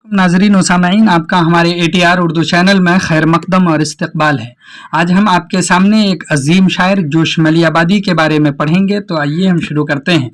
नाजरीन व सामईन, आपका हमारे ATR उर्दू चैनल में खैर मकदम और इस्तकबाल है। आज हम आपके सामने एक अजीम शायर जोश मलियाबादी के बारे में पढ़ेंगे। तो आइए हम शुरू करते हैं।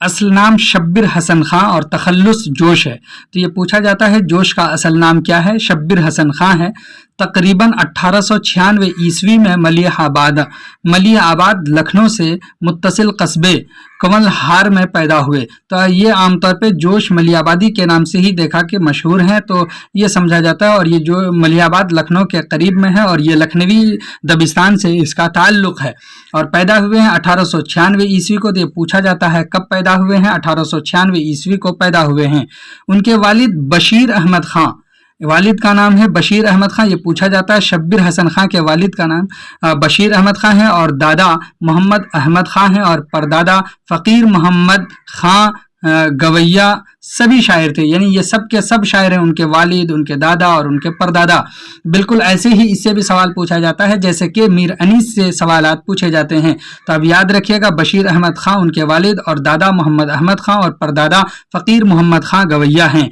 असल नाम शब्बिर हसन खां और तखल्लुस जोश है। तो ये पूछा जाता है जोश का असल नाम क्या है। शब्बिर हसन खां है। तकरीबन 1896 ईस्वी में मलियाबाद लखनऊ से मुत्तसिल कस्बे कमलहार में पैदा हुए। तो ये आमतौर पे जोश मलियाबादी के नाम से ही देखा कि मशहूर हैं, तो ये समझा जाता है। और ये जो मलियाबाद लखनऊ के करीब में है और ये लखनवी दबिस्तान से इसका ताल्लुक़ है। और पैदा हुए हैं 1896 ईस्वी को। तो ये पूछा जाता है कब पैदा हुए हैं। 1896 ईस्वी को पैदा हुए हैं। उनके वालिद बशीर अहमद खां, वालिद का नाम है बशीर अहमद खां। ये पूछा जाता है शब्बिर हसन खां के वालिद का नाम बशीर अहमद खां है और दादा मोहम्मद अहमद खां है और परदादा फ़कीर मोहम्मद खां गवैया सभी शायर थे। यानी ये सब के सब शायर हैं, उनके वालिद, उनके दादा और उनके परदादा। बिल्कुल ऐसे ही इससे भी सवाल पूछा जाता है जैसे कि मीर अनीस से सवालात पूछे जाते हैं। तो अब याद रखिएगा, बशीर अहमद खां उनके वालिद और दादा मोहम्मद अहमद खां और परदादा फ़कीर मोहम्मद खां गवैया हैं।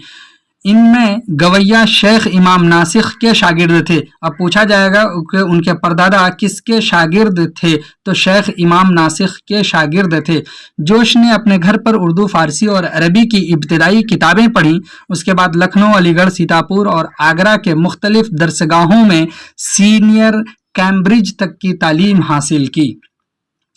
इनमें गवैया शेख इमाम नासिख के शागिर्द थे। अब पूछा जाएगा कि उनके परदादा किसके शागिर्द थे। तो शेख इमाम नासिख के शागिर्द थे। जोश ने अपने घर पर उर्दू, फारसी और अरबी की इब्तदाई किताबें पढ़ीं। उसके बाद लखनऊ, अलीगढ़, सीतापुर और आगरा के मुख्तलिफ दरसगाहों में सीनियर कैम्ब्रिज तक की तालीम हासिल की।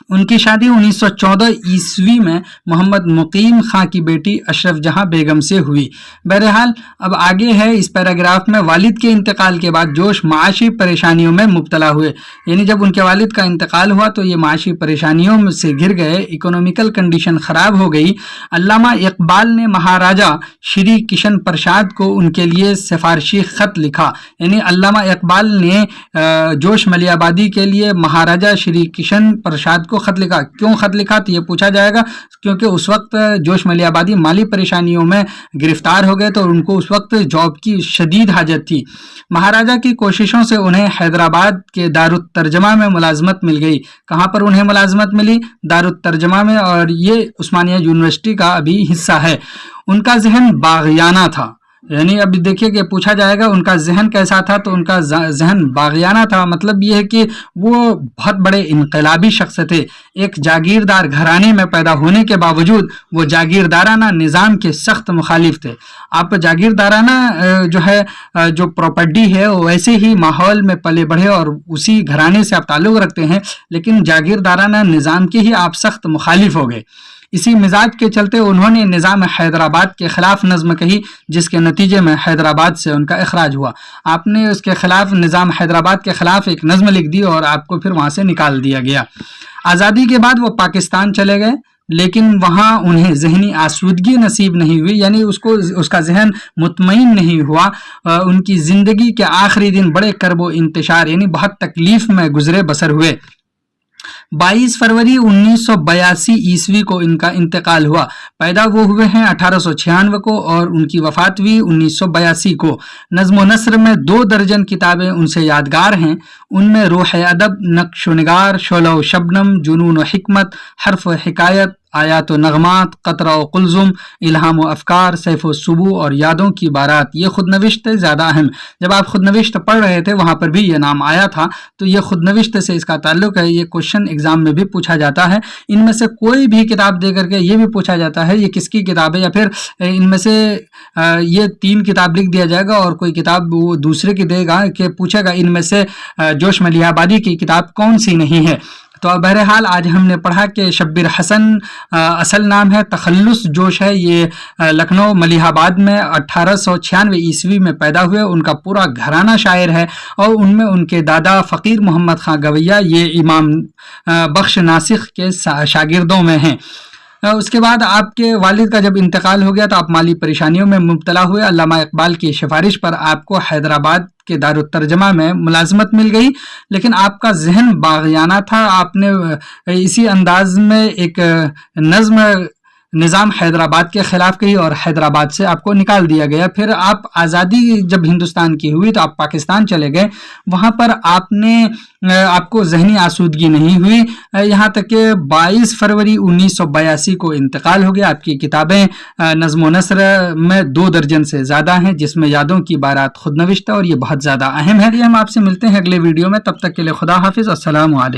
उनकी शादी 1914 ईस्वी में मोहम्मद मुकीम खां की बेटी अशरफ जहां बेगम से हुई। बहरहाल अब आगे है इस पैराग्राफ में, वालिद के इंतकाल के बाद जोश माशी परेशानियों में मुब्तला हुए। यानी जब उनके वालिद का इंतकाल हुआ तो ये माशी परेशानियों में से घिर गए, इकोनॉमिकल कंडीशन ख़राब हो गई। अल्लामा इकबाल ने महाराजा श्री किशन प्रसाद को उनके लिए सिफारशी ख़त लिखा। यानी अल्लामा इकबाल ने जोश मलियाबादी के लिए महाराजा श्री किशन प्रसाद को खत लिखा। क्यों खत लिखा, तो ये पूछा जाएगा। क्योंकि उस वक्त जोश मलियाबादी माली परेशानियों में गिरफ्तार हो गए, तो उनको उस वक्त जॉब की शदीद हाजत थी। महाराजा की कोशिशों से उन्हें हैदराबाद के दारुत तर्जमा में मुलाजमत मिल गई। कहाँ पर उन्हें मुलाजमत मिली? दारुत तर्जमा में, और ये उस्मानिया यूनिवर्सिटी का अभी हिस्सा है। उनका जहन बाग़ियाना था। यानी अभी देखिए कि पूछा जाएगा उनका जहन कैसा था, तो उनका जहन बाग़ियाना था। मतलब ये है कि वो बहुत बड़े इनकलाबी शख्स थे। एक जागीरदार घराने में पैदा होने के बावजूद वो जागीरदाराना निज़ाम के सख्त मुखालिफ थे। आप जागीरदाराना जो प्रॉपर्टी है वो वैसे ही माहौल में पले बढ़े और उसी घराने से आप ताल्लुक़ रखते हैं, लेकिन जागीरदाराना निज़ाम के ही आप सख्त मुखालिफ हो गए। इसी मिजाज के चलते उन्होंने निज़ाम हैदराबाद के ख़िलाफ़ नज़्म कही, जिसके नतीजे में हैदराबाद से उनका अखराज हुआ। आपने उसके ख़िलाफ़ निज़ाम हैदराबाद के ख़िलाफ़ एक नज़्म लिख दी और आपको फिर वहाँ से निकाल दिया गया। आज़ादी के बाद वो पाकिस्तान चले गए, लेकिन वहाँ उन्हें ज़हनी आसूदगी नसीब नहीं हुई। यानी उसका जहन मुतमईन नहीं हुआ। उनकी ज़िंदगी के आखिरी दिन बड़े करबो इंतशार यानी बहुत तकलीफ़ में गुजरे बसर हुए। 22 फरवरी 1982 ईस्वी को इनका इंतकाल हुआ। पैदा वो हुए हैं 1896 को और उनकी वफ़ात हुई 1982 को। नज़्म व नस्र में 2 दर्जन किताबें उनसे यादगार हैं। उनमें रूह अदब, नक्श व निगार, शोला व शबनम, जुनून व हिकमत, हर्फ व हिकायत, आयात व नगमात, क़तरा व कुलज़ुम, इल्हाम व अफ़कार, सैफ़ व सुबू और यादों की बारात। ये खुदनविश्त ज़्यादा अहम। जब आप खुदनविश्त पढ़ रहे थे वहाँ पर भी ये नाम आया था, तो ये खुदनविश्त से इसका ताल्लुक़ है। ये क्वेश्चन एग्ज़ाम में भी पूछा जाता है। इनमें से कोई भी किताब दे करके ये भी पूछा जाता है ये किसकी किताब है, या फिर इनमें से ये 3 किताब लिख दिया जाएगा और कोई किताब वो दूसरे की देगा कि पूछेगा इनमें से जोश मलियाबादी की किताब कौन सी नहीं है। तो बहरहाल आज हमने पढ़ा कि शब्बिर हसन असल नाम है, तखल्लुस जोश है। ये लखनऊ मलिहाबाद में 1896 ईस्वी में पैदा हुए। उनका पूरा घराना शायर है और उनमें उनके दादा फ़कीर मोहम्मद खां गवैया ये इमाम बख्श नासिख के शागिर्दों में हैं। उसके बाद आपके वालिद का जब इंतकाल हो गया तो आप माली परेशानियों में मुब्तला हुए। अल्लामा इकबाल की सिफारिश पर आपको हैदराबाद के दारुत तर्जमा में मुलाजमत मिल गई, लेकिन आपका जहन बाग़ियाना था। आपने इसी अंदाज में एक नज़्म نظام حیدرآباد کے خلاف کہی اور حیدرآباد سے آپ کو نکال دیا گیا. پھر آپ آزادی جب ہندوستان کی ہوئی تو آپ پاکستان چلے گئے. وہاں پر آپ کو ذہنی آسودگی نہیں ہوئی, یہاں تک کہ 22 فروری 1982 کو انتقال ہو گیا. آپ کی کتابیں نظم و نثر میں 2 درجن سے زیادہ ہیں, جس میں یادوں کی بارات خود نوشتہ, اور یہ بہت زیادہ اہم ہے. ہم آپ سے ملتے ہیں اگلے ویڈیو میں, تب تک کے لیے خدا حافظ. السلام علیکم.